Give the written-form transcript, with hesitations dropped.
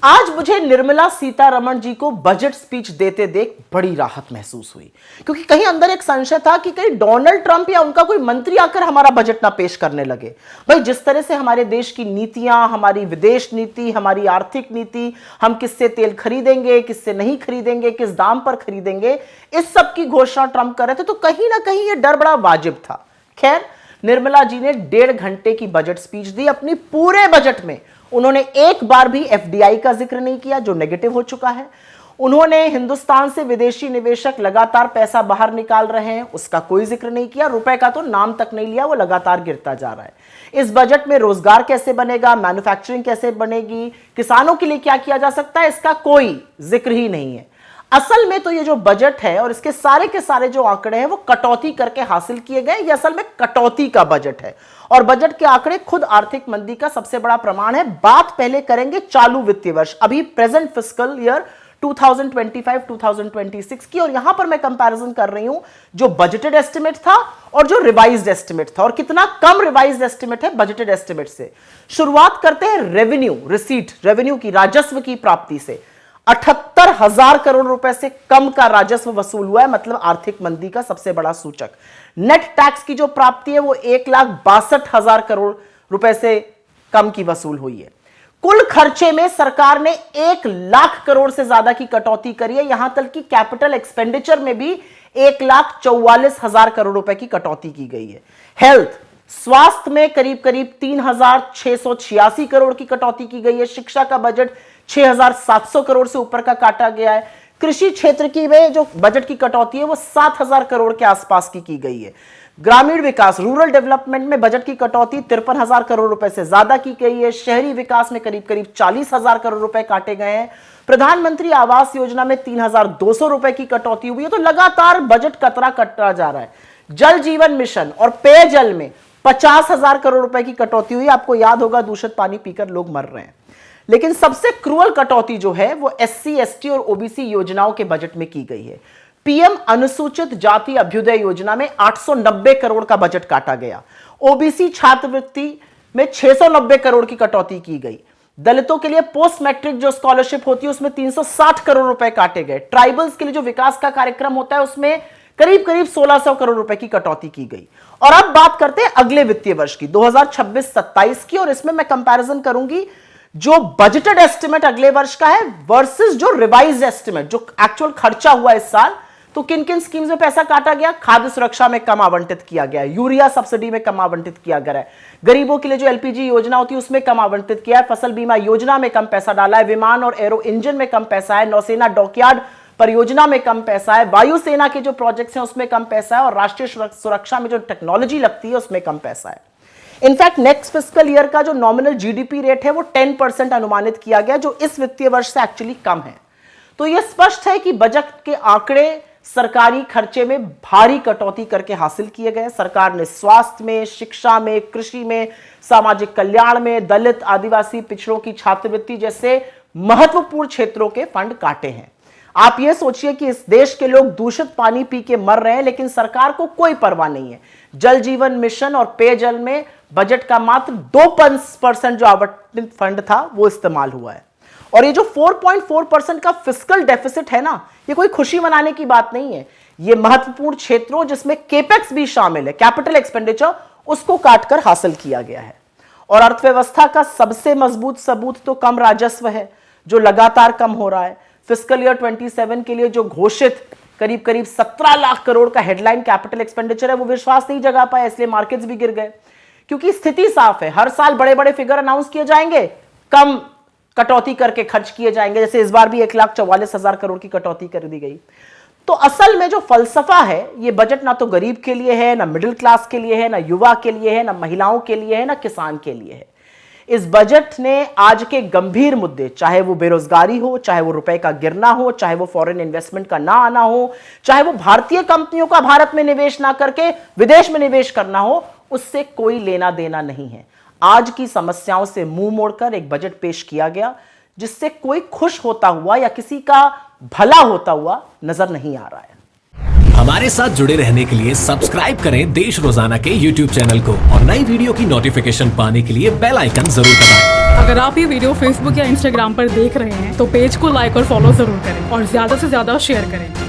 आज मुझे निर्मला सीतारमण जी को बजट स्पीच देते देख बड़ी राहत महसूस हुई, क्योंकि कहीं अंदर एक संशय था कि कहीं डोनाल्ड ट्रंप या उनका कोई मंत्री आकर हमारा बजट ना पेश करने लगे। भाई, जिस तरह से हमारे देश की नीतियां, हमारी विदेश नीति, हमारी आर्थिक नीति, हम किससे तेल खरीदेंगे, किससे नहीं खरीदेंगे, किस दाम पर खरीदेंगे, इस सब की घोषणा ट्रंप कर रहे थे, तो कहीं ना कहीं यह डर बड़ा वाजिब था। खैर, निर्मला जी ने 1.5 घंटे की बजट स्पीच दी। अपनी पूरे बजट में उन्होंने एक बार भी एफडीआई का जिक्र नहीं किया, जो नेगेटिव हो चुका है। उन्होंने हिंदुस्तान से विदेशी निवेशक लगातार पैसा बाहर निकाल रहे हैं, उसका कोई जिक्र नहीं किया। रुपए का तो नाम तक नहीं लिया, वो लगातार गिरता जा रहा है। इस बजट में रोजगार कैसे बनेगा, मैन्युफैक्चरिंग कैसे बनेगी, किसानों के लिए क्या किया जा सकता है, इसका कोई जिक्र ही नहीं है। असल में तो ये जो बजट है और इसके सारे के सारे जो आंकड़े हैं वो कटौती करके हासिल किए गए। ये असल में कटौती का बजट है और बजट के आंकड़े खुद आर्थिक मंदी का सबसे बड़ा प्रमाण है। बात पहले करेंगे चालू वित्तीय वर्ष, अभी प्रेजेंट फिस्कल ईयर 2025-2026 की, और यहां पर मैं कंपैरिजन कर रही हूं जो बजटेड एस्टिमेट था और जो रिवाइज्ड एस्टिमेट था, और कितना कम रिवाइज्ड एस्टिमेट है बजटेड एस्टिमेट से। शुरुआत करते हैं रेवेन्यू रिसीट, रेवेन्यू की, राजस्व की प्राप्ति से। 78,000 करोड़ रुपए से कम का राजस्व वसूल हुआ है, मतलब आर्थिक मंदी का सबसे बड़ा सूचक। नेट टैक्स की जो प्राप्ति है वो 1,62,000 करोड़ रुपए से कम की वसूल हुई है। कुल खर्चे में सरकार ने 1,00,000 करोड़ से ज्यादा की कटौती करी है। यहां तक कि कैपिटल एक्सपेंडिचर में भी 1,44,000 करोड़ रुपए की कटौती की गई है। हेल्थ, स्वास्थ्य में करीब करीब 3,686 करोड़ की कटौती की गई है। शिक्षा का बजट 6,700 करोड़ से ऊपर का काटा गया है। कृषि क्षेत्र की में जो बजट की कटौती है वो 7,000 करोड़ के आसपास की गई है। ग्रामीण विकास, रूरल डेवलपमेंट में बजट की कटौती 53,000 करोड़ रुपए से ज्यादा की गई है। शहरी विकास में करीब करीब 40,000 करोड़ रुपए काटे गए हैं। प्रधानमंत्री आवास योजना में 3,200 रुपए की कटौती हुई है। तो लगातार बजट कटता जा रहा है। जल जीवन मिशन और पेयजल में 50,000 करोड़ रुपए की कटौती हुई। आपको याद होगा, दूषित पानी पीकर लोग मर रहे हैं। लेकिन सबसे क्रूअल कटौती जो है वो एससी, एसटी और ओबीसी योजनाओं के बजट में की गई है। पीएम अनुसूचित जाति अभ्युदय योजना में 890 करोड़ का बजट काटा गया। ओबीसी छात्रवृत्ति में 690 करोड़ की कटौती की गई। दलितों के लिए पोस्ट मैट्रिक जो स्कॉलरशिप होती है उसमें 360 करोड़ रुपए काटे गए। ट्राइबल्स के लिए जो विकास का कार्यक्रम होता है उसमें करीब करीब 1,600 करोड़ रुपए की कटौती की गई। और अब बात करते हैं अगले वित्तीय वर्ष की, 2026-27 की, और इसमें मैं कंपैरिजन करूंगी जो बजटेड एस्टिमेट अगले वर्ष का है वर्सेस जो रिवाइज्ड एस्टिमेट, जो एक्चुअल खर्चा हुआ इस साल। तो किन किन स्कीम्स में पैसा काटा गया? खाद्य सुरक्षा में कम आवंटित किया गया है, यूरिया सब्सिडी में कम आवंटित किया गया है, गरीबों के लिए जो एलपीजी योजना होती है उसमें कम आवंटित किया है, फसल बीमा योजना में कम पैसा डाला है, विमान और एरो इंजन में कम पैसा है, नौसेना डॉकयार्ड परियोजना में कम पैसा है, वायुसेना के जो प्रोजेक्ट्स हैं उसमें कम पैसा है, और राष्ट्रीय सुरक्षा में जो टेक्नोलॉजी लगती है उसमें कम पैसा है। इनफैक्ट नेक्स्ट फिस्कल ईयर का जो नॉमिनल जीडीपी रेट है वो 10% अनुमानित किया गया, जो इस वित्तीय वर्ष से एक्चुअली कम है। तो यह स्पष्ट है कि बजट के आंकड़े सरकारी खर्चे में भारी कटौती करके हासिल किए गए। सरकार ने स्वास्थ्य में, शिक्षा में, कृषि में, सामाजिक कल्याण में, दलित, आदिवासी, पिछड़ों की छात्रवृत्ति जैसे महत्वपूर्ण क्षेत्रों के फंड काटे हैं। आप ये सोचिए कि इस देश के लोग दूषित पानी पी के मर रहे हैं, लेकिन सरकार को कोई परवाह नहीं है। जल जीवन मिशन और पेयजल में बजट का मात्र 2% जो आवंटित फंड था वो इस्तेमाल हुआ है। और ये जो 4.4% का फिस्कल डेफिसिट है ना, ये कोई खुशी मनाने की बात नहीं है। ये महत्वपूर्ण क्षेत्रों जिसमें केपेक्स भी शामिल है, कैपिटल एक्सपेंडिचर, उसको काटकर हासिल किया गया है। और अर्थव्यवस्था का सबसे मजबूत सबूत तो कम राजस्व है, जो लगातार कम हो रहा है। फिस्कल ईयर 27 के लिए जो घोषित करीब करीब 17 लाख करोड़ का हेडलाइन कैपिटल एक्सपेंडिचर है वो विश्वास नहीं जगा पाया, इसलिए मार्केट्स भी गिर गए। क्योंकि स्थिति साफ है, हर साल बड़े बड़े फिगर अनाउंस किए जाएंगे, कम कटौती करके खर्च किए जाएंगे। जैसे इस बार भी 1,44,000 करोड़ की कटौती कर दी गई। तो असल में जो फलसफा है, ये बजट ना तो गरीब के लिए है, ना मिडिल क्लास के लिए है, ना युवा के लिए है, ना महिलाओं के लिए है, ना किसान के लिए है। इस बजट ने आज के गंभीर मुद्दे, चाहे वो बेरोजगारी हो, चाहे वो रुपए का गिरना हो, चाहे वो फॉरेन इन्वेस्टमेंट का ना आना हो, चाहे वो भारतीय कंपनियों का भारत में निवेश ना करके विदेश में निवेश करना हो, उससे कोई लेना देना नहीं है। आज की समस्याओं से मुंह मोड़कर एक बजट पेश किया गया जिससे कोई खुश होता हुआ या किसी का भला होता हुआ नजर नहीं आ रहा है। हमारे साथ जुड़े रहने के लिए सब्सक्राइब करें देश रोजाना के YouTube चैनल को और नई वीडियो की नोटिफिकेशन पाने के लिए बेल आइकन जरूर दबाएं। अगर आप ये वीडियो फेसबुक या इंस्टाग्राम पर देख रहे हैं तो पेज को लाइक और फॉलो जरूर करें और ज्यादा से ज्यादा शेयर करें।